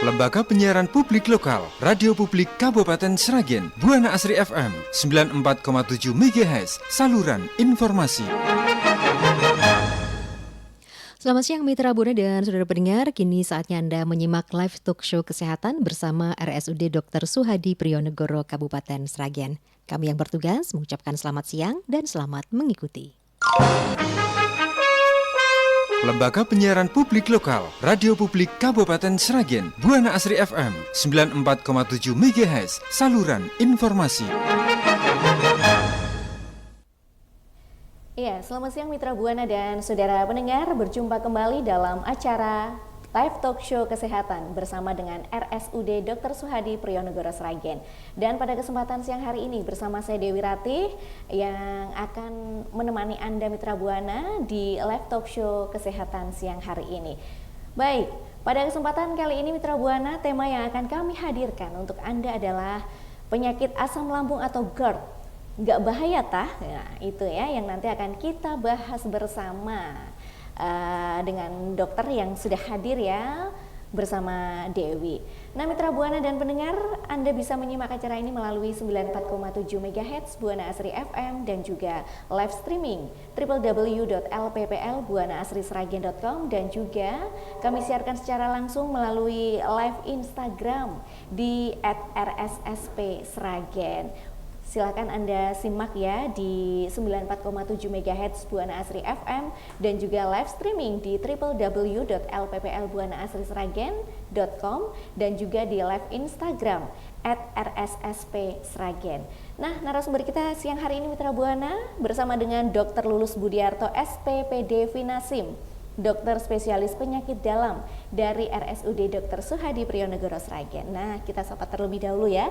Lembaga Penyiaran Publik Lokal, Radio Publik Kabupaten Sragen, Buana Asri FM, 94,7 MHz, saluran informasi. Selamat siang Mitra Buana dan saudara pendengar, kini saatnya Anda menyimak live talk show kesehatan bersama RSUD Dr. Suhadi Prionegoro Kabupaten Sragen. Kami yang bertugas mengucapkan selamat siang dan selamat mengikuti. Lembaga Penyiaran Publik Lokal, Radio Publik Kabupaten Sragen, Buana Asri FM, 94,7 MHz, saluran informasi. Iya, selamat siang Mitra Buana dan saudara pendengar, berjumpa kembali dalam acara Live Talk Show Kesehatan bersama dengan RSUD Dr. Suhadi Prionegoro Sragen. Dan pada kesempatan siang hari ini bersama saya Dewi Ratih yang akan menemani Anda Mitra Buana di Live Talk Show Kesehatan siang hari ini. Baik, pada kesempatan kali ini Mitra Buana, tema yang akan kami hadirkan untuk Anda adalah penyakit asam lambung atau GERD. Nggak bahaya tah? Nah, itu ya yang nanti akan kita bahas bersama dengan dokter yang sudah hadir ya bersama Dewi. Nah Mitra Buana dan pendengar, Anda bisa menyimak acara ini melalui 94,7 MHz Buana Asri FM dan juga live streaming www.lpplbuanaasrisragen.com dan juga kami siarkan secara langsung melalui live Instagram di @rssp_sragen. Silakan Anda simak ya di 94,7 MHz Buana Asri FM dan juga live streaming di www.lpplbuanaasrisragen.com dan juga di live Instagram @rssp_sragen. Nah, narasumber kita siang hari ini Mitra Buana bersama dengan Dr. Lulus Budiarto SPPD Finasim, dokter spesialis penyakit dalam dari RSUD Dr. Suhadi Prionegoro Sragen. Nah, kita sapa terlebih dahulu ya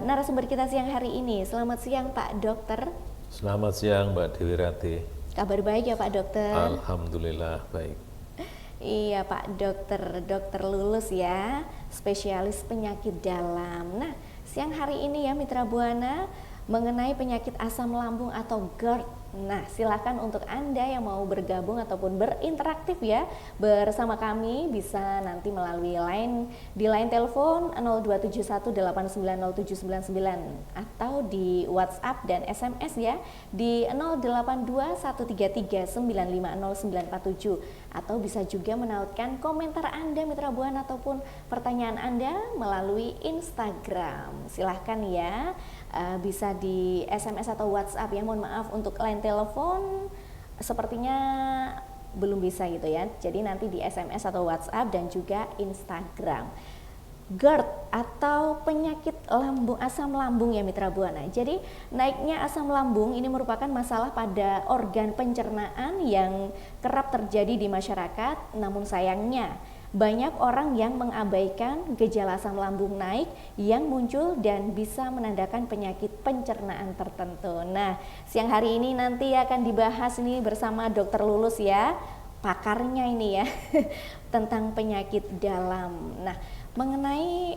narasumber kita siang hari ini. Selamat siang Pak Dokter. Selamat siang Mbak Dewi Ratih. Kabar baik ya Pak Dokter? Alhamdulillah baik. Iya Pak Dokter, Dokter Lulus ya, spesialis penyakit dalam. Nah, siang hari ini ya Mitra Buana mengenai penyakit asam lambung atau GERD. Nah, silakan untuk Anda yang mau bergabung ataupun berinteraktif ya bersama kami bisa nanti melalui line telepon 0271890799 atau di WhatsApp dan SMS ya di 082133950947 atau bisa juga menautkan komentar Anda Mitra Buana ataupun pertanyaan Anda melalui Instagram. Silahkan ya. Bisa di SMS atau WhatsApp ya, mohon maaf untuk line telepon sepertinya belum bisa gitu ya, jadi nanti di SMS atau WhatsApp dan juga Instagram. GERD atau penyakit asam lambung ya Mitra Buana. Jadi naiknya asam lambung ini merupakan masalah pada organ pencernaan yang kerap terjadi di masyarakat, namun sayangnya banyak orang yang mengabaikan gejala asam lambung naik yang muncul dan bisa menandakan penyakit pencernaan tertentu. Nah, siang hari ini nanti akan dibahas ini bersama Dokter Lulus ya, pakarnya ini ya, tentang penyakit dalam. Nah, mengenai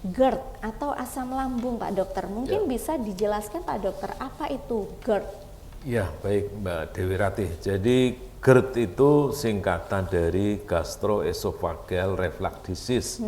GERD atau asam lambung Pak Dokter, mungkin bisa dijelaskan Pak Dokter apa itu GERD? Ya, baik Mbak Dewi Ratih. Jadi GERD itu singkatan dari gastroesophageal reflux disease.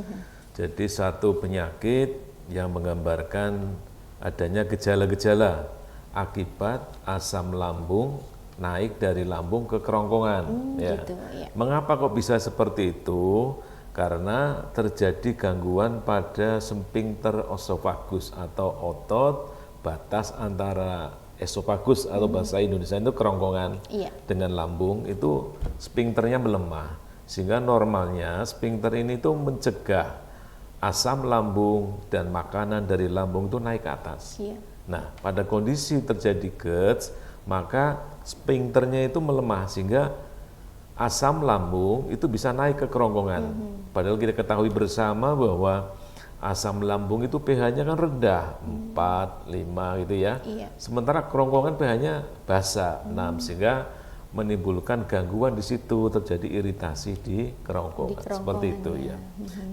Jadi satu penyakit yang menggambarkan adanya gejala-gejala akibat asam lambung naik dari lambung ke kerongkongan. Gitu, ya. Mengapa kok bisa seperti itu? Karena terjadi gangguan pada sphincter esophagus atau otot batas antara esofagus atau bahasa Indonesia itu kerongkongan dengan lambung itu sphincternya melemah sehingga normalnya sphincter ini tuh mencegah asam lambung dan makanan dari lambung itu naik ke atas. Nah, pada kondisi terjadi GERD maka sphincternya itu melemah sehingga asam lambung itu bisa naik ke kerongkongan. Padahal kita ketahui bersama bahwa asam lambung itu pH-nya kan rendah, 4, 5 gitu ya. Sementara kerongkongan pH-nya basa, 6 sehingga menimbulkan gangguan di situ, terjadi iritasi di kerongkongan. Seperti itu ya.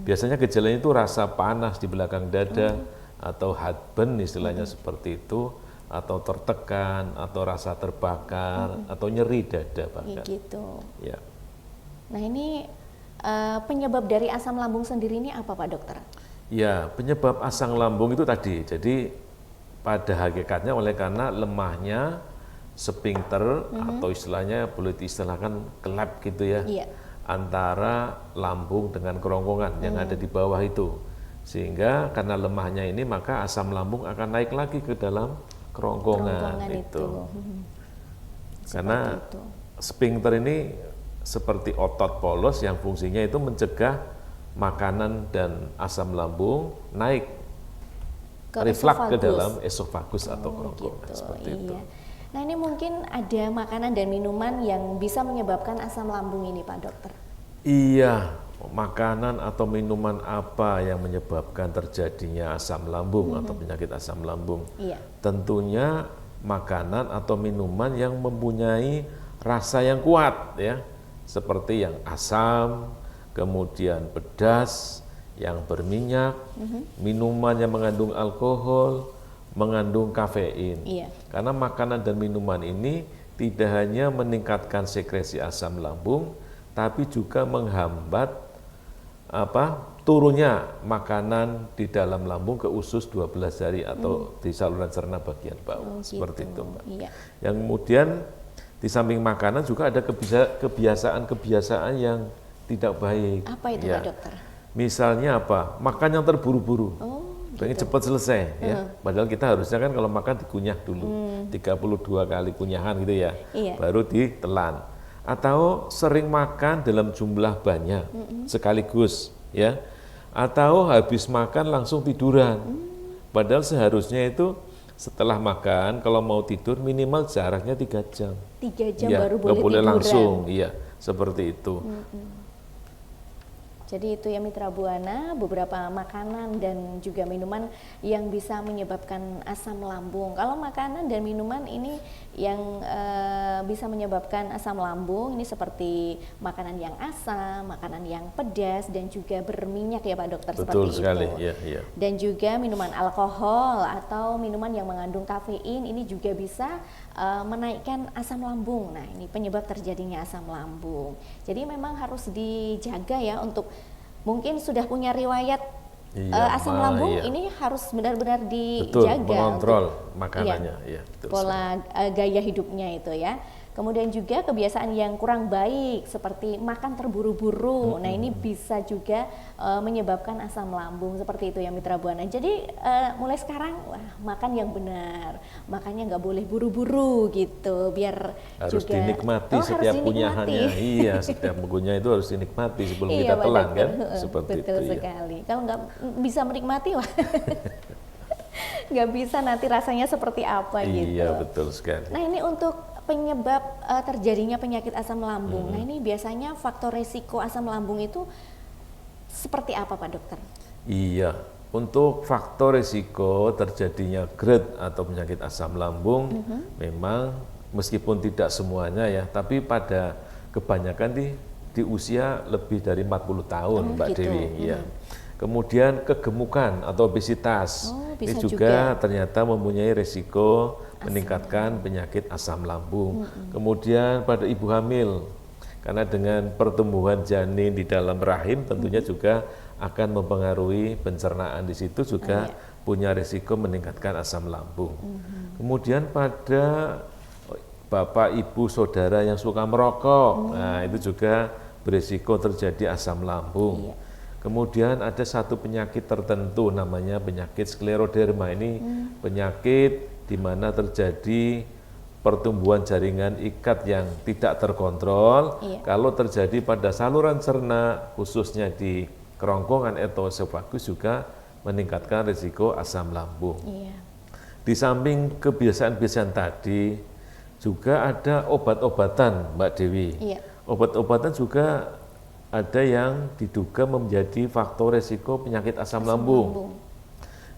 Biasanya gejalanya itu rasa panas di belakang dada atau heartburn istilahnya seperti itu, atau tertekan atau rasa terbakar atau nyeri dada bahkan. Gitu. Ya. Nah ini penyebab dari asam lambung sendiri ini apa Pak Dokter? Ya, penyebab asam lambung itu tadi. Jadi pada hakikatnya oleh karena lemahnya sphincter atau istilahnya boleh diistilahkan klep gitu ya. Iya. Antara lambung dengan kerongkongan yang ada di bawah itu. Sehingga karena lemahnya ini maka asam lambung akan naik lagi ke dalam kerongkongan itu. Karena itu. sphincter ini seperti otot polos yang fungsinya itu mencegah makanan dan asam lambung naik refleks ke dalam esofagus atau kerongkongan gitu, seperti iya. itu. Nah ini mungkin ada makanan dan minuman yang bisa menyebabkan asam lambung ini Pak Dokter. Iya, makanan atau minuman apa yang menyebabkan terjadinya asam lambung atau penyakit asam lambung? Iya. Tentunya makanan atau minuman yang mempunyai rasa yang kuat ya, seperti yang asam, kemudian pedas, yang berminyak, minuman yang mengandung alkohol, mengandung kafein. Iya. Karena makanan dan minuman ini tidak hanya meningkatkan sekresi asam lambung, tapi juga menghambat turunnya makanan di dalam lambung ke usus 12 jari atau di saluran cerna bagian bawah. Seperti itu, Mbak. Iya. Yang kemudian di samping makanan juga ada kebiasaan-kebiasaan yang tidak baik. Apa itu ya. Pak Dokter? Misalnya apa? Makan yang terburu-buru. Pengen cepat selesai ya. Padahal kita harusnya kan kalau makan dikunyah dulu. 32 kali kunyahan gitu ya. Iya. Baru ditelan. Atau sering makan dalam jumlah banyak sekaligus ya. Atau habis makan langsung tiduran. Padahal seharusnya itu setelah makan kalau mau tidur minimal jaraknya 3 jam. 3 jam Ya, baru nggak boleh tiduran. langsung, iya, seperti itu. Jadi itu ya Mitra Buana, beberapa makanan dan juga minuman yang bisa menyebabkan asam lambung. Kalau makanan dan minuman ini yang bisa menyebabkan asam lambung ini seperti makanan yang asam, makanan yang pedas dan juga berminyak ya Pak Dokter. Betul seperti sekali, itu. ya, ya. Dan juga minuman alkohol atau minuman yang mengandung kafein ini juga bisa menaikkan asam lambung. Nah ini penyebab terjadinya asam lambung. Jadi memang harus dijaga ya untuk mungkin sudah punya riwayat asam lambung ini harus benar-benar dijaga. Betul, mengontrol untuk, makanannya. Ya, betul pola gaya hidupnya itu ya. Kemudian juga kebiasaan yang kurang baik seperti makan terburu-buru. Nah ini bisa juga menyebabkan asam lambung seperti itu ya Mitra Buana. Jadi mulai sekarang makan yang benar, makannya nggak boleh buru-buru gitu, biar harus juga dinikmati harus setiap dinikmati. kunyahannya. Iya, setiap kunyahan itu harus dinikmati sebelum Iya, kita Pak telan Dokter. kan, seperti Betul itu. sekali. Kalau nggak bisa menikmati, wah, nggak bisa nanti rasanya seperti apa gitu. Iya, betul sekali. Nah ini untuk penyebab terjadinya penyakit asam lambung. Nah ini biasanya faktor resiko asam lambung itu seperti apa Pak Dokter? Iya, untuk faktor risiko terjadinya GERD atau penyakit asam lambung memang meskipun tidak semuanya ya, tapi pada kebanyakan di usia lebih dari 40 tahun Mbak gitu. Dewi. Ya. Kemudian kegemukan atau obesitas ini bisa juga ternyata mempunyai risiko meningkatkan penyakit asam lambung. Kemudian pada ibu hamil, karena dengan pertumbuhan janin di dalam rahim tentunya juga akan mempengaruhi pencernaan di situ juga punya risiko meningkatkan asam lambung. Kemudian pada bapak, ibu, saudara yang suka merokok, nah itu juga berisiko terjadi asam lambung. Kemudian ada satu penyakit tertentu namanya penyakit skleroderma. Ini penyakit di mana terjadi pertumbuhan jaringan ikat yang tidak terkontrol. Kalau terjadi pada saluran cerna, khususnya di kerongkongan atau esofagus juga meningkatkan risiko asam lambung. Di samping kebiasaan-kebiasaan tadi, juga ada obat-obatan Mbak Dewi. Obat-obatan juga ada yang diduga menjadi faktor resiko penyakit asam lambung.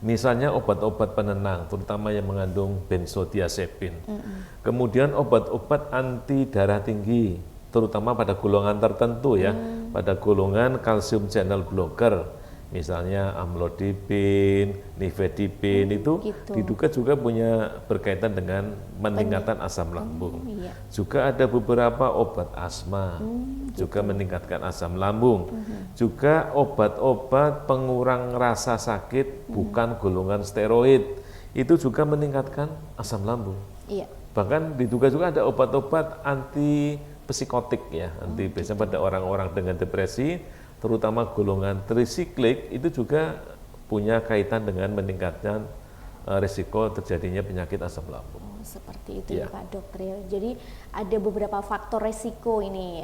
Misalnya obat-obat penenang, terutama yang mengandung benzodiazepin. Kemudian obat-obat anti darah tinggi, terutama pada golongan tertentu ya, pada golongan kalsium channel blocker misalnya amlodipin, nifedipin itu gitu. diduga juga punya berkaitan dengan meningkatkan asam lambung. Iya. Juga ada beberapa obat asma juga meningkatkan asam lambung. Juga obat-obat pengurang rasa sakit bukan golongan steroid itu juga meningkatkan asam lambung. Iya. Bahkan diduga juga ada obat-obat anti psikotik ya, biasanya pada orang-orang dengan depresi, terutama golongan trisiklik itu juga punya kaitan dengan meningkatkan risiko terjadinya penyakit asam lambung. Oh, seperti itu ya Ya. Pak Dokter ya. Jadi ada beberapa faktor resiko ini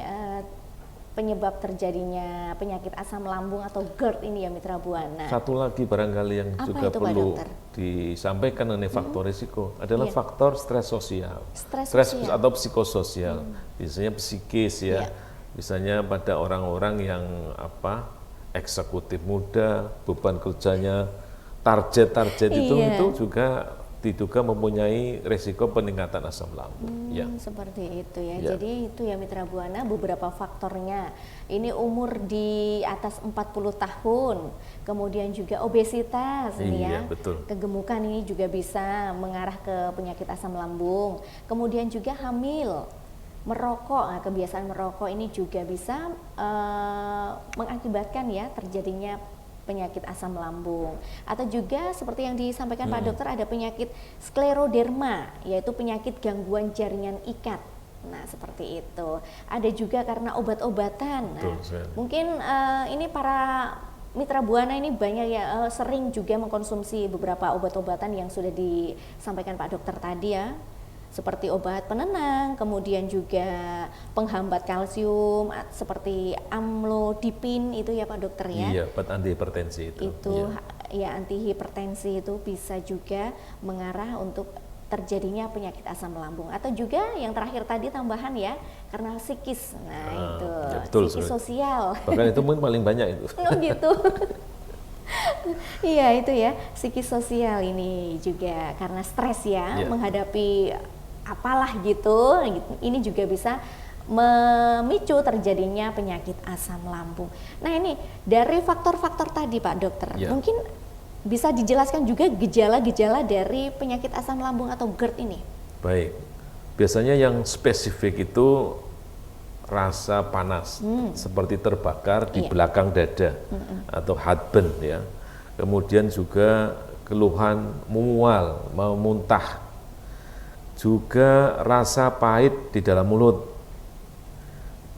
penyebab terjadinya penyakit asam lambung atau GERD ini ya Mitra Buana. Satu lagi barangkali yang Apa juga itu, Pak perlu Dokter? disampaikan mengenai faktor risiko adalah Iya. faktor stres sosial. Stres sosial. Atau psikososial. Biasanya psikis ya. Iya. Misalnya pada orang-orang yang eksekutif muda, beban kerjanya target-target Iya. itu juga diduga mempunyai resiko peningkatan asam lambung. Ya. Seperti itu ya. Ya. Jadi itu ya Mitra Buana beberapa faktornya. Ini umur di atas 40 tahun, kemudian juga obesitas ini ya. Iya, betul. Kegemukan ini juga bisa mengarah ke penyakit asam lambung. Kemudian juga hamil, merokok. Nah, kebiasaan merokok ini juga bisa mengakibatkan ya terjadinya penyakit asam lambung. Atau juga seperti yang disampaikan Pak Dokter, ada penyakit skleroderma, yaitu penyakit gangguan jaringan ikat. Nah, seperti itu. Ada juga karena obat-obatan. Betul Nah, sekali. mungkin ini para Mitra Buana ini banyak ya sering juga mengkonsumsi beberapa obat-obatan yang sudah disampaikan Pak Dokter tadi ya. Seperti obat penenang, kemudian juga penghambat kalsium seperti amlodipin itu ya Pak Dokter ya. Iya, obat anti hipertensi itu. Itu Iya. ya anti hipertensi itu bisa juga mengarah untuk terjadinya penyakit asam lambung. Atau juga yang terakhir tadi tambahan ya, karena psikis. Nah, itu ya betul, psikis sebenarnya. sosial. Bahkan itu mungkin paling banyak itu. Oh gitu. Iya itu ya, psikis sosial ini juga karena stres ya, Iya. menghadapi apalah gitu, ini juga bisa memicu terjadinya penyakit asam lambung. Nah ini dari faktor-faktor tadi Pak Dokter, Iya. mungkin bisa dijelaskan juga gejala-gejala dari penyakit asam lambung atau GERD ini? Baik, biasanya yang spesifik itu rasa panas, seperti terbakar di Iya. belakang dada atau heartburn ya. Kemudian juga keluhan mual, mau muntah, juga rasa pahit di dalam mulut.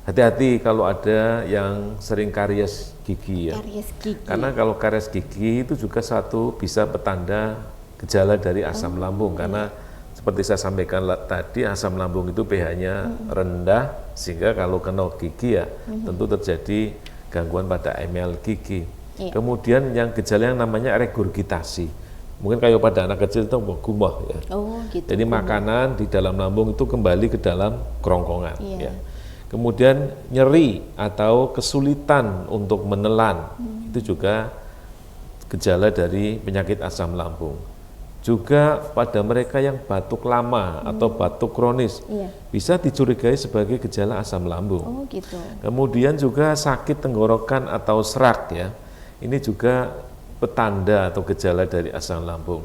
Hati-hati kalau ada yang sering karies gigi ya. Karies gigi. Karena kalau karies gigi itu juga satu bisa petanda gejala dari asam lambung, karena seperti saya sampaikan tadi, asam lambung itu pH-nya rendah, sehingga kalau kena gigi ya tentu terjadi gangguan pada emel gigi. Iya. Kemudian yang gejala yang namanya regurgitasi, mungkin kayak pada anak kecil itu gumah ya. Oh gitu. Jadi makanan di dalam lambung itu kembali ke dalam kerongkongan. Iya. Ya. Kemudian nyeri atau kesulitan untuk menelan, itu juga gejala dari penyakit asam lambung. Juga pada mereka yang batuk lama atau batuk kronis, Iya. bisa dicurigai sebagai gejala asam lambung. Oh gitu. Kemudian juga sakit tenggorokan atau serak ya, ini juga petanda atau gejala dari asam lambung.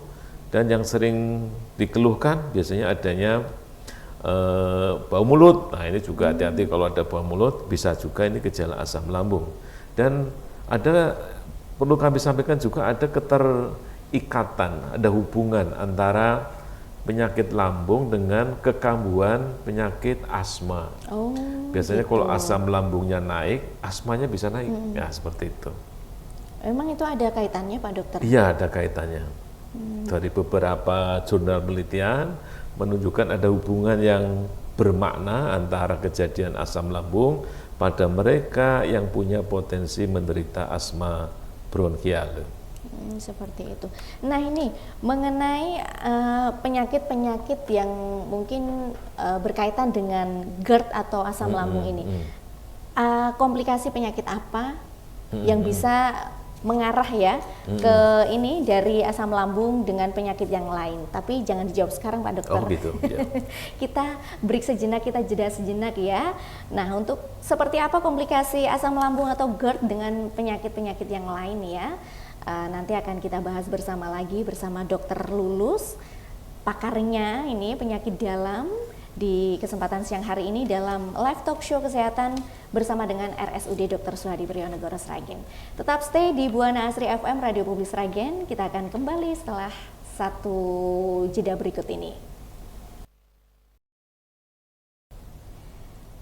Dan yang sering dikeluhkan biasanya adanya bau mulut. Nah ini juga hati-hati kalau ada bau mulut, bisa juga ini gejala asam lambung. Dan ada, perlu kami sampaikan juga ada keterikatan, ada hubungan antara penyakit lambung dengan kekambuhan penyakit asma. Oh. Biasanya gitu. kalau asam lambungnya naik, asmanya bisa naik. Ya seperti itu. Emang itu ada kaitannya Pak Dokter? Iya ada kaitannya. Dari beberapa jurnal penelitian menunjukkan ada hubungan yang bermakna antara kejadian asam lambung pada mereka yang punya potensi menderita asma bronkial. Seperti itu. Nah ini mengenai penyakit-penyakit yang mungkin berkaitan dengan GERD atau asam lambung ini, komplikasi penyakit apa yang bisa mengarah ya ke ini dari asam lambung dengan penyakit yang lain. Tapi jangan dijawab sekarang Pak Dokter. Oh gitu. Ya. Kita break sejenak, kita jeda sejenak ya. Nah, untuk seperti apa komplikasi asam lambung atau GERD dengan penyakit-penyakit yang lain ya, nanti akan kita bahas bersama lagi bersama Dokter Lulus, pakarnya ini penyakit dalam, di kesempatan siang hari ini dalam live talk show kesehatan bersama dengan RSUD Dr. Suhadi Priyonegoros Sragen. Tetap stay di Buana Asri FM Radio Publik Sragen. Kita akan kembali setelah satu jeda berikut ini.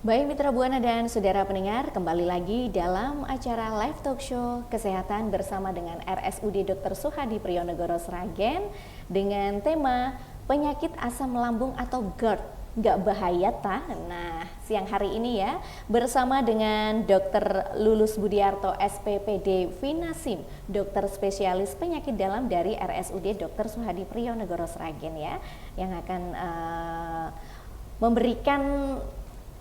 Baik mitra Buana dan saudara pendengar, kembali lagi dalam acara live talk show kesehatan bersama dengan RSUD Dr. Suhadi Priyonegoros Sragen dengan tema penyakit asam lambung atau GERD. Nggak bahaya tah? Nah, siang hari ini ya bersama dengan Dr. Lulus Budiarto SPPD Vinasim, dokter spesialis penyakit dalam dari RSUD Dr. Suhadi Priyonegoros Sragen ya, yang akan memberikan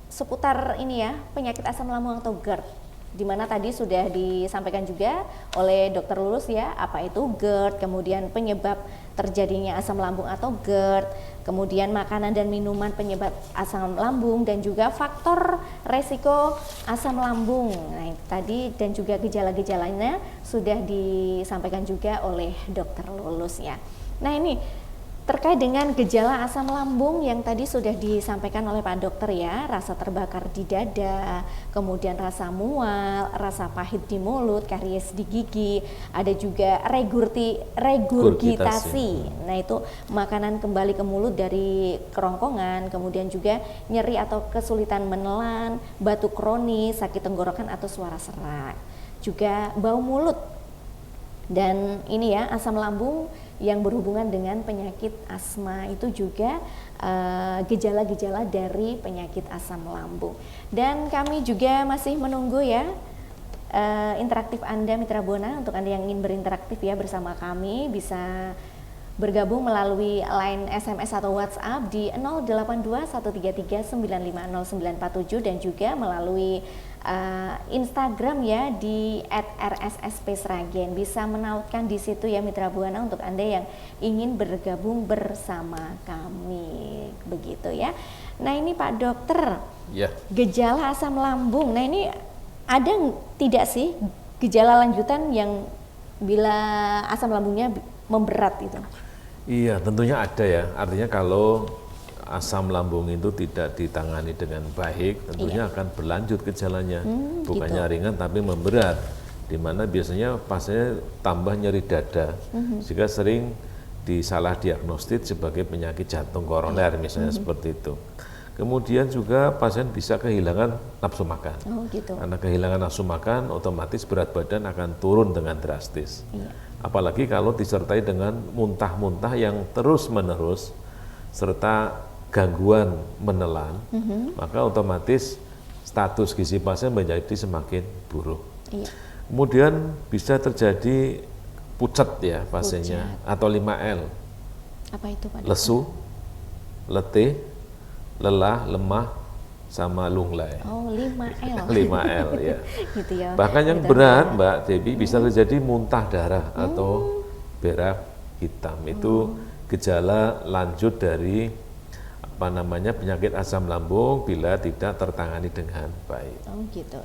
seputar ini ya penyakit asam lambung atau GERD, di mana tadi sudah disampaikan juga oleh Dr. Lulus ya apa itu GERD, kemudian penyebab terjadinya asam lambung atau GERD, kemudian makanan dan minuman penyebab asam lambung dan juga faktor resiko asam lambung. Nah, tadi dan juga gejala-gejalanya sudah disampaikan juga oleh Dr. Lulus ya. Nah, ini terkait dengan gejala asam lambung yang tadi sudah disampaikan oleh Pak Dokter ya, rasa terbakar di dada, kemudian rasa mual, rasa pahit di mulut, karies di gigi, ada juga regurgitasi. Nah, itu makanan kembali ke mulut dari kerongkongan, kemudian juga nyeri atau kesulitan menelan, batuk kronis, sakit tenggorokan atau suara serak, juga bau mulut. Dan ini ya asam lambung yang berhubungan dengan penyakit asma itu juga gejala-gejala dari penyakit asam lambung. Dan kami juga masih menunggu ya interaktif Anda Mitra Buana. Untuk Anda yang ingin berinteraktif ya bersama kami bisa bergabung melalui line SMS atau WhatsApp di 082133950947 dan juga melalui Instagram ya di @rssp_sragen. Bisa menautkan di situ ya Mitra Buana untuk Anda yang ingin bergabung bersama kami, begitu ya. Nah, ini Pak Dokter, ya. Gejala asam lambung. Nah, ini ada tidak sih gejala lanjutan yang bila asam lambungnya memberat itu? Iya, tentunya ada ya. Artinya kalau asam lambung itu tidak ditangani dengan baik, tentunya akan berlanjut gejalanya, bukannya ringan tapi memberat, di mana biasanya pasiennya tambah nyeri dada, sehingga sering disalah diagnostik sebagai penyakit jantung koroner misalnya seperti itu. Kemudian juga pasien bisa kehilangan nafsu makan, karena kehilangan nafsu makan otomatis berat badan akan turun dengan drastis. Apalagi kalau disertai dengan muntah-muntah yang terus-menerus serta gangguan menelan, maka otomatis status gizi pasien menjadi semakin buruk. Kemudian bisa terjadi pucat ya pasiennya, atau 5L. Apa itu Pak? Lesu, letih, lelah, lemah, sama lunglai. Oh, 5L. 5L ya. Gitu ya. Bahkan yang berat Mbak Debbie bisa terjadi muntah darah atau berak hitam. Itu gejala lanjut dari penyakit asam lambung bila tidak tertangani dengan baik.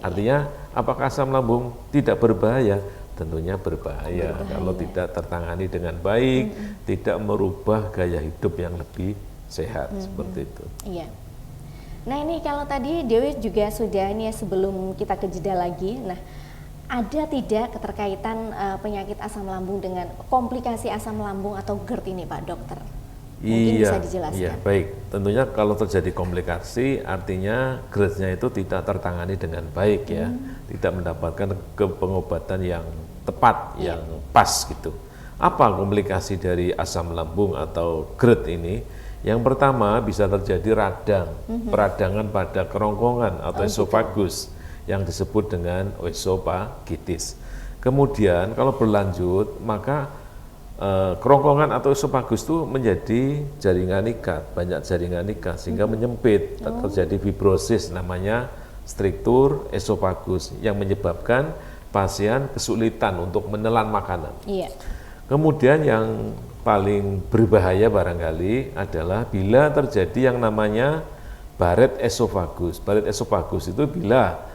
Artinya apakah asam lambung tidak berbahaya? Tentunya berbahaya kalau tidak tertangani dengan baik, tidak merubah gaya hidup yang lebih sehat seperti itu. Iya. Nah, ini kalau tadi Dewi juga sudah ini ya, sebelum kita ke jeda lagi. Nah, ada tidak keterkaitan penyakit asam lambung dengan komplikasi asam lambung atau GERD ini Pak Dokter? Mungkin bisa dijelaskan. Iya, baik. Tentunya kalau terjadi komplikasi artinya GERD-nya itu tidak tertangani dengan baik ya, tidak mendapatkan pengobatan yang tepat, yang pas gitu. Apa komplikasi dari asam lambung atau GERD ini? Yang pertama bisa terjadi radang, peradangan pada kerongkongan atau esofagus yang disebut dengan esofagitis. Kemudian kalau berlanjut maka kerongkongan atau esofagus itu menjadi jaringan ikat, banyak jaringan ikat sehingga menyempit, terjadi fibrosis namanya struktur esofagus yang menyebabkan pasien kesulitan untuk menelan makanan. Iya. Kemudian yang paling berbahaya barangkali adalah bila terjadi yang namanya Barrett esophagus. Barrett esophagus itu bila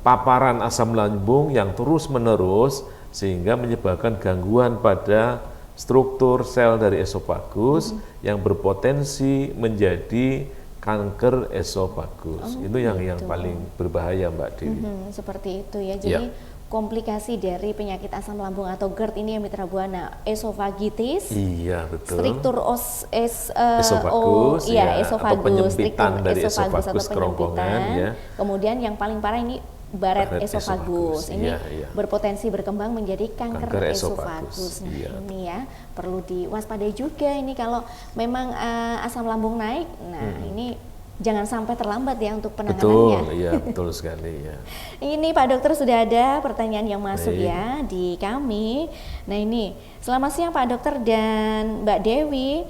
paparan asam lambung yang terus-menerus sehingga menyebabkan gangguan pada struktur sel dari esofagus yang berpotensi menjadi kanker esofagus. Itu yang paling berbahaya, Mbak Dewi. Seperti itu ya. Jadi komplikasi dari penyakit asam lambung atau GERD ini ya Mitra Buana, esofagitis, Iya, betul. struktur Esofagus, esofagus, atau penyempitan struktur dari esofagus esofagus atau kerongkongan, penyempitan. ya. Kemudian yang paling parah ini Barrett esophagus. Ini iya. berpotensi berkembang menjadi kanker esofagus. Nah, iya. ini ya perlu diwaspadai juga ini kalau memang asam lambung naik. Nah, ini jangan sampai terlambat ya untuk penanganannya. Betul, iya, betul sekali ya. Ini Pak Dokter sudah ada pertanyaan yang masuk Baik. ya di kami. Nah ini, selamat siang Pak Dokter dan Mbak Dewi.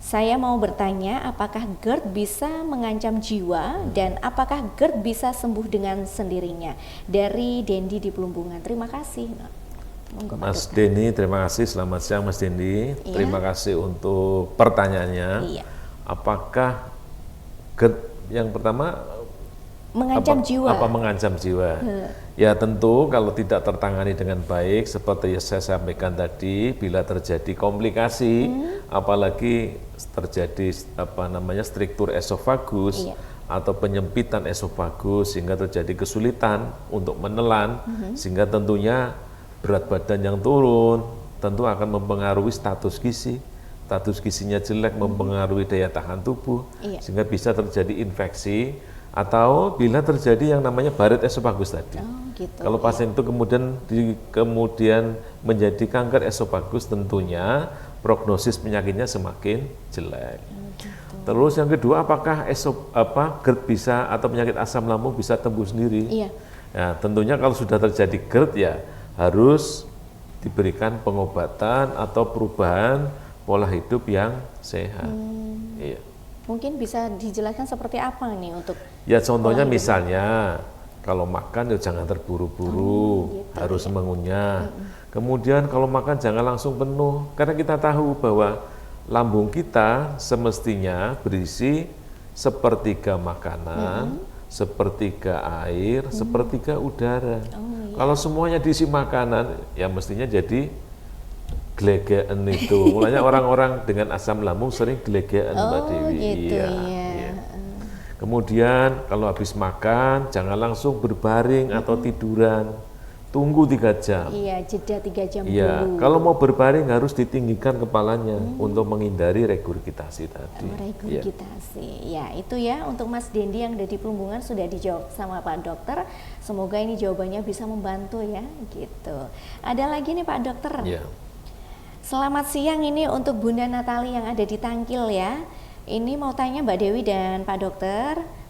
Saya mau bertanya apakah GERD bisa mengancam jiwa dan apakah GERD bisa sembuh dengan sendirinya? Dari Dendi di Pelumbungan. Terima kasih. Nah, monggo, Pak Mas Dokter. Denny, terima kasih. Selamat siang Mas Denny. Iya. Terima kasih untuk pertanyaannya. Iya. Apakah GERD yang pertama Mengancam jiwa. Apa mengancam jiwa? Ya tentu kalau tidak tertangani dengan baik seperti yang saya sampaikan tadi, bila terjadi komplikasi, apalagi terjadi struktur esofagus atau penyempitan esofagus sehingga terjadi kesulitan untuk menelan, sehingga tentunya berat badan yang turun tentu akan mempengaruhi status gizi. Status gizinya jelek mempengaruhi daya tahan tubuh, sehingga bisa terjadi infeksi atau bila terjadi yang namanya Barrett esophagus tadi. Gitu, Kalau pasien itu kemudian menjadi kanker esophagus, tentunya prognosis penyakitnya semakin jelek. Terus yang kedua, apakah GERD bisa atau penyakit asam lambung bisa tembuh sendiri? Iya. Ya, tentunya kalau sudah terjadi GERD ya harus diberikan pengobatan atau perubahan pola hidup yang sehat. Iya. Mungkin bisa dijelaskan seperti apa nih untuk Ya contohnya misalnya kalau makan ya jangan terburu-buru, harus mengunyah. Kemudian kalau makan jangan langsung penuh, karena kita tahu bahwa lambung kita semestinya berisi sepertiga makanan, sepertiga air, sepertiga udara. Kalau semuanya diisi makanan, ya mestinya jadi gelegean itu. Mulanya orang-orang dengan asam lambung sering gelegean, Mbak Dewi. Gitu, Iya, ya. iya. Kemudian kalau habis makan jangan langsung berbaring atau tiduran. Tunggu 3 jam. Iya, jeda 3 jam Iya, dulu. kalau mau berbaring harus ditinggikan kepalanya untuk menghindari regurgitasi tadi. Regurgitasi. Ya, itu ya untuk Mas Dendi yang ada di Pelumbungan sudah dijawab sama Pak Dokter. Semoga ini jawabannya bisa membantu ya, gitu. Ada lagi nih Pak Dokter. Iya. Selamat siang, ini untuk Bunda Natali yang ada di Tangkil ya. Ini mau tanya Mbak Dewi dan Pak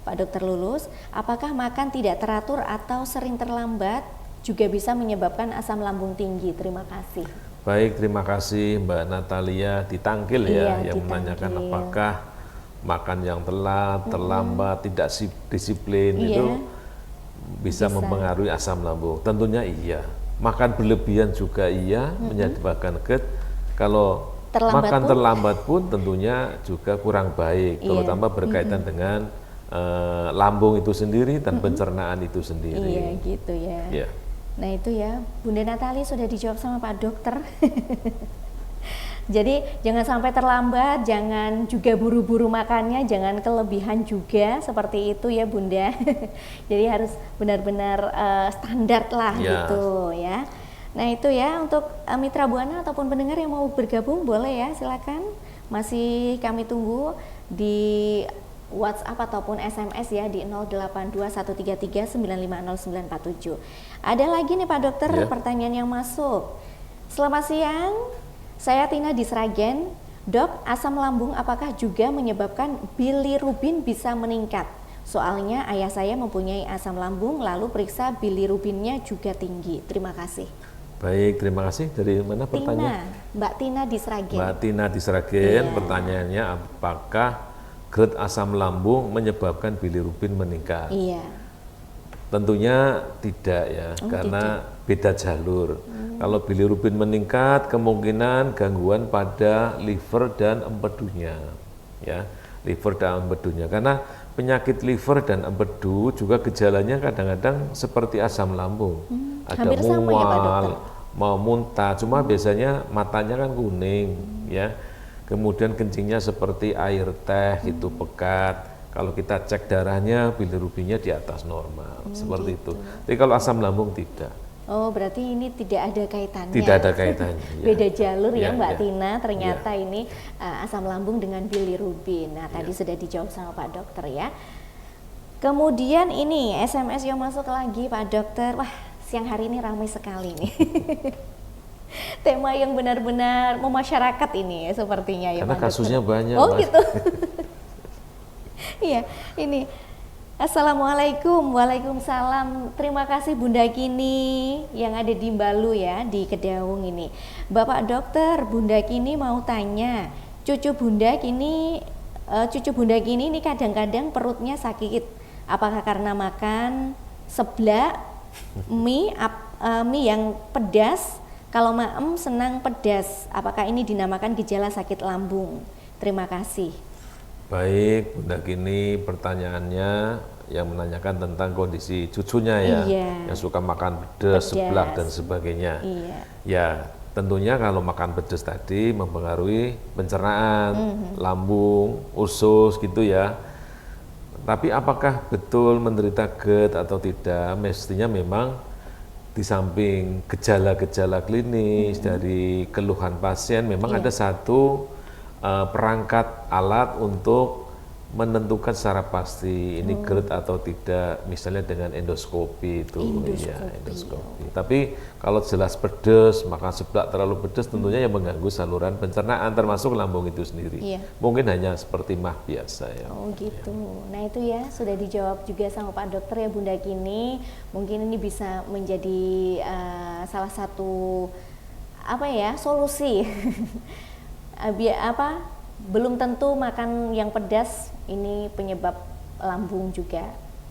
Dokter Lulus, apakah makan tidak teratur atau sering terlambat juga bisa menyebabkan asam lambung tinggi? Terima kasih. Baik, terima kasih Mbak Natalia di Tangkil ya, Iya, yang di menanyakan Tangkil. apakah makan yang telat, terlambat, tidak disiplin itu bisa mempengaruhi asam lambung. Tentunya iya. Makan berlebihan juga iya menyebabkan GERD. Kalau terlambat pun tentunya juga kurang baik, terutama berkaitan dengan lambung itu sendiri dan pencernaan itu sendiri. Iya, gitu ya. Iya. Nah itu ya, Bunda Natali sudah dijawab sama Pak Dokter. Jadi jangan sampai terlambat, jangan juga buru-buru makannya, jangan kelebihan juga, seperti itu ya Bunda. Jadi harus benar-benar standar lah gitu ya. Nah itu ya untuk Mitra Buana ataupun pendengar yang mau bergabung boleh ya, silakan. Masih kami tunggu di WhatsApp ataupun SMS ya di 082133950947. Ada lagi nih Pak Dokter pertanyaan yang masuk. Selamat siang, saya Tina di Sragen. Dok, asam lambung apakah juga menyebabkan bilirubin bisa meningkat? Soalnya ayah saya mempunyai asam lambung lalu periksa bilirubinnya juga tinggi. Terima kasih. Baik, terima kasih. Dari mana pertanyaan? Mbak Tina di Sragen. Mbak Tina di Sragen, pertanyaannya apakah GERD asam lambung menyebabkan bilirubin meningkat? Iya. Tentunya tidak ya, karena beda jalur. Kalau bilirubin meningkat, kemungkinan gangguan pada liver dan empedunya, ya, liver dan empedunya. Karena penyakit liver dan empedu juga gejalanya kadang-kadang seperti asam lambung, ada hampir sama ya, Pak Dokter? mau muntah, cuma biasanya matanya kan kuning, ya. Kemudian kencingnya seperti air teh, itu pekat. Kalau kita cek darahnya, bilirubinnya di atas normal, seperti itu. Tapi kalau asam lambung tidak. Oh, berarti ini tidak ada kaitannya. Tidak ada kaitannya. Beda jalur ya, Ya, Mbak ya. Tina. Ternyata ini asam lambung dengan bilirubin. Nah, tadi Ya. sudah dijawab sama Pak Dokter ya. Kemudian ini SMS yang masuk lagi, Pak Dokter. Wah, siang hari ini ramai sekali nih. Tema yang benar-benar memasyarakat ini ya, sepertinya ya, Karena Pak Dokter. kasusnya banyak. Oh, Mas. gitu. Iya, ini. Assalamualaikum, waalaikumsalam. Terima kasih Bunda Kini yang ada di Mbalu ya, di Kedaung ini. Bapak Dokter, Bunda Kini mau tanya, cucu Bunda Kini ini kadang-kadang perutnya sakit. Apakah karena makan seblak, mie yang pedas? Kalau maem senang pedas, apakah ini dinamakan gejala sakit lambung? Terima kasih. Baik, Bunda Kini, pertanyaannya yang menanyakan tentang kondisi cucunya ya, Iya. yang suka makan pedas, seblak dan sebagainya. Iya. Ya, tentunya kalau makan pedas tadi mempengaruhi pencernaan, lambung, usus gitu ya. Tapi apakah betul menderita GERD atau tidak? Mestinya memang di samping gejala-gejala klinis dari keluhan pasien, memang ada satu perangkat alat untuk menentukan secara pasti ini GERD atau tidak, misalnya dengan endoskopi itu. Endoskopi. Tapi kalau jelas pedas, makan seblak terlalu pedas, tentunya yang mengganggu saluran pencernaan termasuk lambung itu sendiri. Iya. Mungkin hanya seperti mah biasa ya. Oh gitu. Nah itu ya sudah dijawab juga sama Pak Dokter ya Bunda Kini. Mungkin ini bisa menjadi salah satu solusi. Belum tentu makan yang pedas ini penyebab lambung juga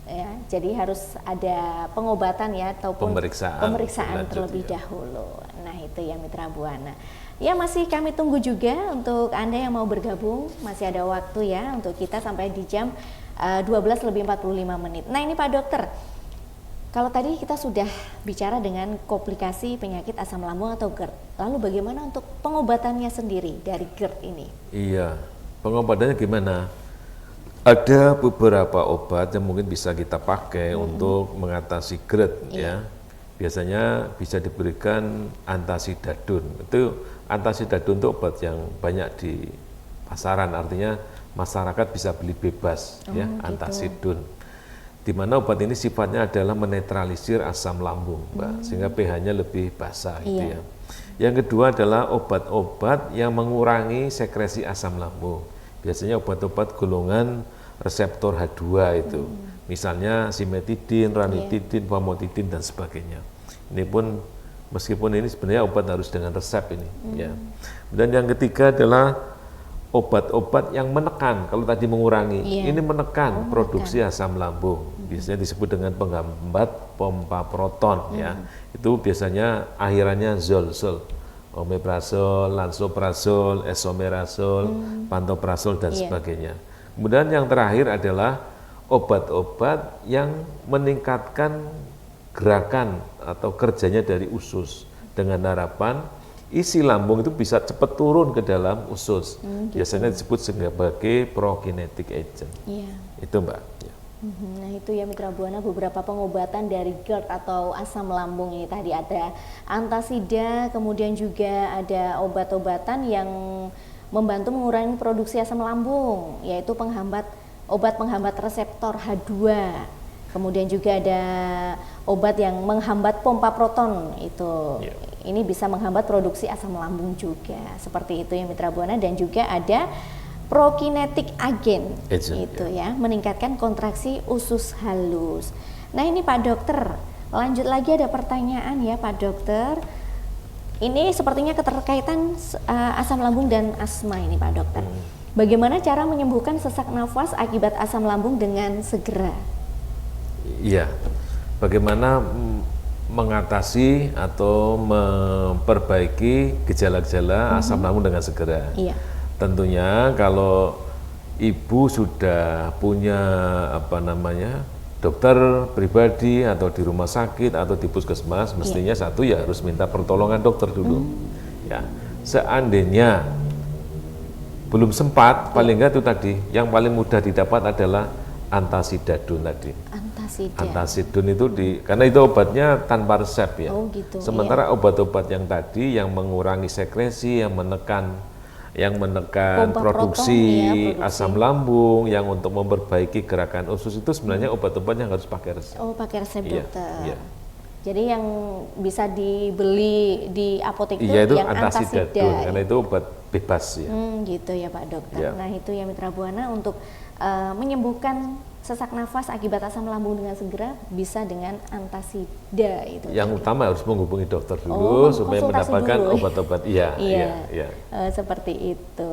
ya. Jadi harus ada pengobatan ya ataupun pemeriksaan terlebih dahulu. Nah itu ya Mitra Buana. Ya masih kami tunggu juga untuk Anda yang mau bergabung, masih ada waktu ya untuk kita sampai di jam 12:45. Nah ini Pak Dokter, kalau tadi kita sudah bicara dengan komplikasi penyakit asam lambung atau GERD, lalu bagaimana untuk pengobatannya sendiri dari GERD ini? Iya, pengobatannya gimana? Ada beberapa obat yang mungkin bisa kita pakai untuk mengatasi GERD ya. Biasanya bisa diberikan antasidadun. Itu antasidadun itu obat yang banyak di pasaran, artinya masyarakat bisa beli bebas ya, antasidun. Di mana obat ini sifatnya adalah menetralisir asam lambung, Mbak, sehingga pH-nya lebih basah gitu ya. Yang kedua adalah obat-obat yang mengurangi sekresi asam lambung. Biasanya obat-obat golongan reseptor H2 itu. Misalnya simetidin, ranitidin, famotidin dan sebagainya. Ini pun meskipun ini sebenarnya obat harus dengan resep ini ya. Dan yang ketiga adalah obat-obat yang menekan, kalau tadi mengurangi, ini menekan produksi asam lambung. Biasanya disebut dengan penghambat pompa proton ya. Itu biasanya akhirannya zol, omeprazol, lansoprazol, esomeprazol, pantoprazol dan sebagainya. Kemudian yang terakhir adalah obat-obat yang meningkatkan gerakan atau kerjanya dari usus dengan harapan isi lambung itu bisa cepat turun ke dalam usus. Biasanya disebut sebagai prokinetic agent. Itu Mbak. Ya. Nah itu ya Mitra Buana, beberapa pengobatan dari GERD atau asam lambung ini tadi ada antasida, kemudian juga ada obat-obatan yang membantu mengurangi produksi asam lambung, yaitu obat penghambat reseptor H2. Kemudian juga ada obat yang menghambat pompa proton itu. Ini bisa menghambat produksi asam lambung juga. Seperti itu ya Mitra Buana, dan juga ada prokinetic agent itu ya, meningkatkan kontraksi usus halus. Nah, ini Pak Dokter, lanjut lagi ada pertanyaan ya Pak Dokter. Ini sepertinya keterkaitan asam lambung dan asma ini Pak Dokter. Bagaimana cara menyembuhkan sesak nafas akibat asam lambung dengan segera? Iya, bagaimana mengatasi atau memperbaiki gejala-gejala asam lambung dengan segera. Iya. Tentunya kalau ibu sudah punya dokter pribadi atau di rumah sakit atau di puskesmas, mestinya satu ya harus minta pertolongan dokter dulu. Ya, seandainya belum sempat, paling enggak itu tadi yang paling mudah didapat adalah antasidadun tadi. Antasidun itu karena itu obatnya tanpa resep ya. Oh gitu. Sementara obat-obat yang tadi yang mengurangi sekresi, yang menekan produksi asam lambung, yang untuk memperbaiki gerakan usus itu sebenarnya obat-obat yang harus pakai resep. Oh, pakai resep dokter. Iya. Jadi yang bisa dibeli di apotek itu yang antasidadun, karena itu obat bebas ya. Gitu ya Pak Dokter. Ya. Nah itu ya Mitra Buana untuk menyembuhkan sesak nafas akibat asam lambung dengan segera bisa dengan antasida itu. Yang utama harus menghubungi dokter dulu supaya mendapatkan obat-obat. Iya. Seperti itu.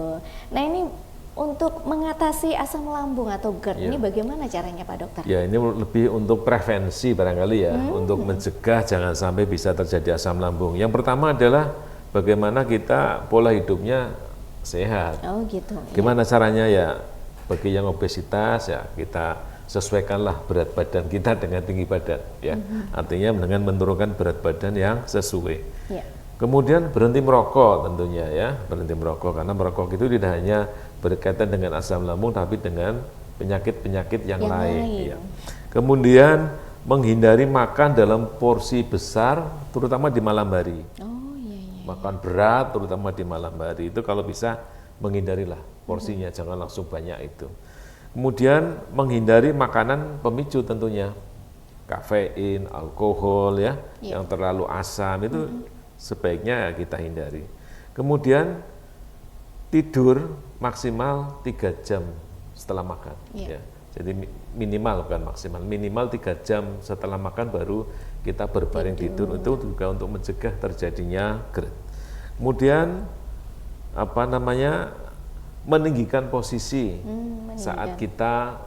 Nah ini untuk mengatasi asam lambung atau GERD ini bagaimana caranya Pak Dokter? Ya ini lebih untuk prevensi barangkali ya, untuk mencegah jangan sampai bisa terjadi asam lambung. Yang pertama adalah bagaimana kita pola hidupnya sehat. Oh gitu. Gimana caranya ya? Bagi yang obesitas ya kita sesuaikanlah berat badan kita dengan tinggi badan ya. Artinya dengan menurunkan berat badan yang sesuai. Ya. Kemudian berhenti merokok tentunya ya, berhenti merokok karena merokok itu tidak hanya berkaitan dengan asam lambung tapi dengan penyakit-penyakit yang lain. Ya. Kemudian menghindari makan dalam porsi besar terutama di malam hari. Oh iya. Makan berat terutama di malam hari itu kalau bisa menghindarilah porsinya, jangan langsung banyak itu. Kemudian menghindari makanan pemicu tentunya, kafein, alkohol ya, yang terlalu asam itu sebaiknya kita hindari. Kemudian tidur maksimal 3 jam setelah makan. Ya. Jadi minimal bukan maksimal, minimal 3 jam setelah makan baru kita berbaring tidur itu juga untuk mencegah terjadinya GERD. Kemudian meninggikan posisi saat kita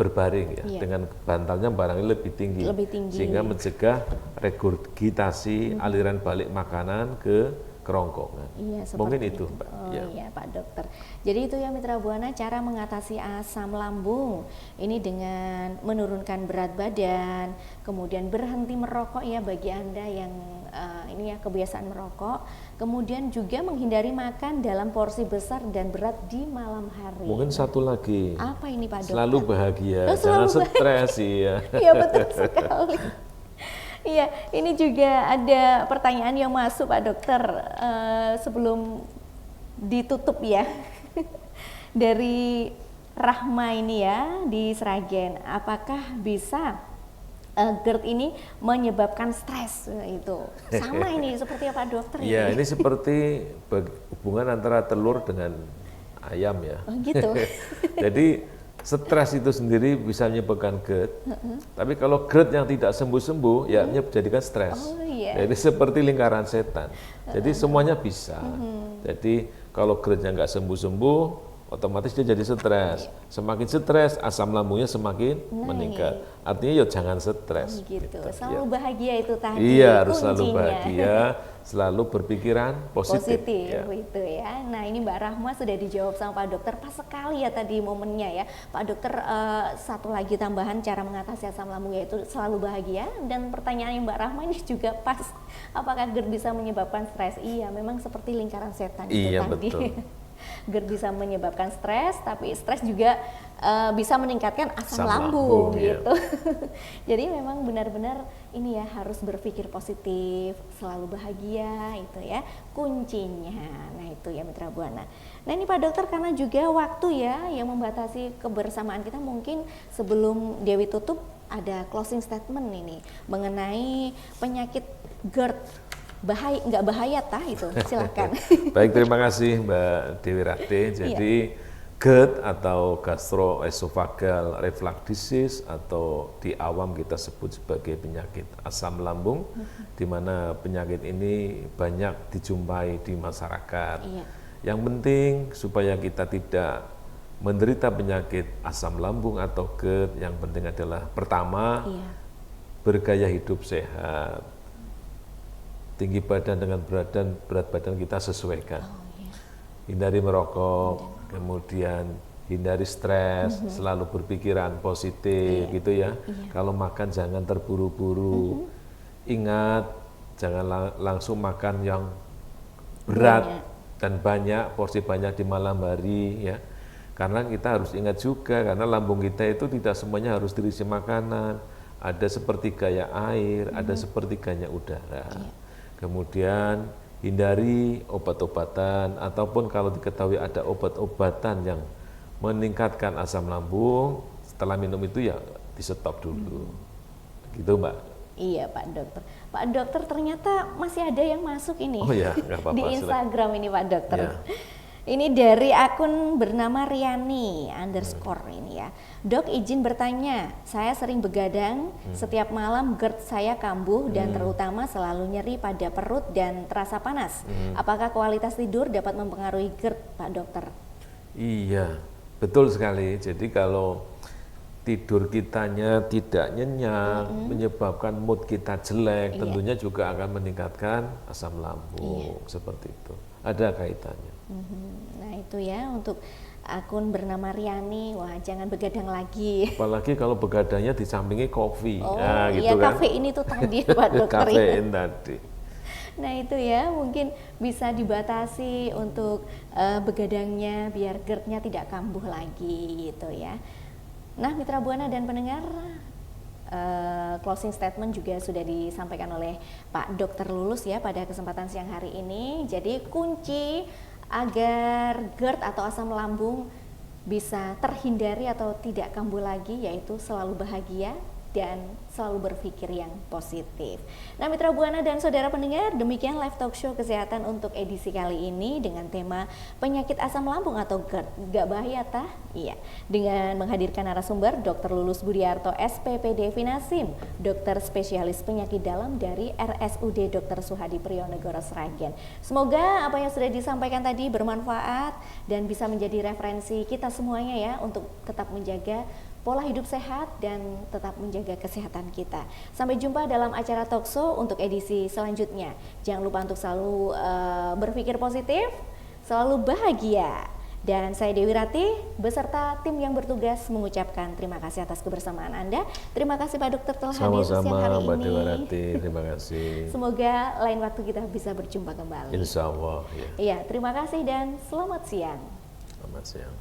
berbaring ya, dengan bantalnya barangkali lebih tinggi, sehingga mencegah regurgitasi aliran balik makanan ke kerongkongan. Mungkin itu Mbak. Iya Pak Dokter. Jadi itu ya Mitra Buana cara mengatasi asam lambung ini dengan menurunkan berat badan, kemudian berhenti merokok ya bagi Anda yang ini ya kebiasaan merokok, kemudian juga menghindari makan dalam porsi besar dan berat di malam hari. Mungkin satu lagi. Apa ini Pak Dokter? Selalu bahagia, jangan stres ya. Iya betul sekali. Iya, ini juga ada pertanyaan yang masuk Pak Dokter sebelum ditutup ya. Dari Rahma ini ya di Sragen, apakah bisa GERD ini menyebabkan stres? Itu sama ini seperti apa Dokter? Ya ini seperti hubungan antara telur dengan ayam ya. Oh gitu. Jadi stres itu sendiri bisa menyebabkan GERD, tapi kalau GERD yang tidak sembuh-sembuh ya menjadikan stres. Jadi seperti lingkaran setan. Jadi semuanya bisa. Jadi kalau GERD-nya nggak sembuh-sembuh, otomatis dia jadi stres. Semakin stres, asam lambungnya semakin meningkat. Artinya ya jangan stres. Gitu. Selalu bahagia itu tadi. Iya, harus selalu bahagia, selalu berpikiran positif ya. Itu ya. Nah ini Mbak Rahma sudah dijawab sama Pak Dokter, pas sekali ya tadi momennya ya. Pak Dokter satu lagi tambahan cara mengatasi asam lambung yaitu selalu bahagia, dan pertanyaan yang Mbak Rahma ini juga pas, apakah GERD bisa menyebabkan stres? Iya, memang seperti lingkaran setan itu tadi. Betul. GERD bisa menyebabkan stres, tapi stres juga bisa meningkatkan asam lambung gitu. Jadi memang benar-benar ini ya harus berpikir positif, selalu bahagia itu ya kuncinya. Nah itu ya Mitra Buana. Nah ini Pak Dokter, karena juga waktu ya yang membatasi kebersamaan kita, mungkin sebelum Dewi tutup ada closing statement ini mengenai penyakit GERD. Nggak bahaya tah itu, silakan. Baik, terima kasih Mbak Dewi Rate. Jadi GERD atau gastroesophageal reflux disease atau di awam kita sebut sebagai penyakit asam lambung, di mana penyakit ini banyak dijumpai di masyarakat. Yang penting supaya kita tidak menderita penyakit asam lambung atau GERD, yang penting adalah pertama bergaya hidup sehat, tinggi badan dengan berat badan kita sesuaikan. Hindari merokok, kemudian hindari stres, selalu berpikiran positif gitu ya. Kalau makan jangan terburu-buru. Ingat, jangan langsung makan yang berat dan banyak, porsi banyak di malam hari ya. Karena kita harus ingat juga, karena lambung kita itu tidak semuanya harus terisi makanan. Ada sepertiganya air, ada sepertiganya udara. Kemudian hindari obat-obatan, ataupun kalau diketahui ada obat-obatan yang meningkatkan asam lambung, setelah minum itu ya di stop dulu. Gitu Mbak. Iya Pak Dokter. Pak Dokter ternyata masih ada yang masuk ini. Oh ya, nggak apa-apa. Di Instagram ini Pak Dokter. Ya. Ini dari akun bernama Riani _ ini ya. Dok, izin bertanya, saya sering begadang, setiap malam GERD saya kambuh dan terutama selalu nyeri pada perut dan terasa panas. Apakah kualitas tidur dapat mempengaruhi GERD Pak Dokter? Iya, betul sekali. Jadi kalau tidur kitanya tidak nyenyak, menyebabkan mood kita jelek, tentunya juga akan meningkatkan asam lambung, seperti itu. Ada kaitannya. Nah itu ya untuk akun bernama Riani, wah jangan begadang lagi. Apalagi kalau begadangnya disampingi kopi. Oh nah, iya, gitu kan. kafein itu tadi Pak Dokter. Kafein tadi. Nah itu ya mungkin bisa dibatasi untuk begadangnya biar GERD-nya tidak kambuh lagi gitu ya. Nah Mitra Buana dan pendengar, closing statement juga sudah disampaikan oleh Pak Dokter Lulus ya pada kesempatan siang hari ini. Jadi kunci agar GERD atau asam lambung bisa terhindari atau tidak kambuh lagi yaitu selalu bahagia dan selalu berpikir yang positif. Nah Mitra Buana dan saudara pendengar, demikian live talk show kesehatan untuk edisi kali ini dengan tema penyakit asam lambung atau GERD. Gak bahaya tah? Iya. Dengan menghadirkan narasumber Dr. Lulus Budiarto SPPD Finasim, dokter spesialis penyakit dalam dari RSUD Dr. Suhadi Priyonego Sragen. Semoga apa yang sudah disampaikan tadi bermanfaat dan bisa menjadi referensi kita semuanya ya untuk tetap menjaga pola hidup sehat dan tetap menjaga kesehatan kita. Sampai jumpa dalam acara Talkshow untuk edisi selanjutnya. Jangan lupa untuk selalu berpikir positif, selalu bahagia. Dan saya Dewi Rati beserta tim yang bertugas mengucapkan terima kasih atas kebersamaan Anda. Terima kasih Pak Dokter telah hadir siang hari Sama-sama Mbak ini. Dewi Rati, terima kasih. Semoga lain waktu kita bisa berjumpa kembali. Insya Allah. Ya. Iya, terima kasih dan selamat siang. Selamat siang.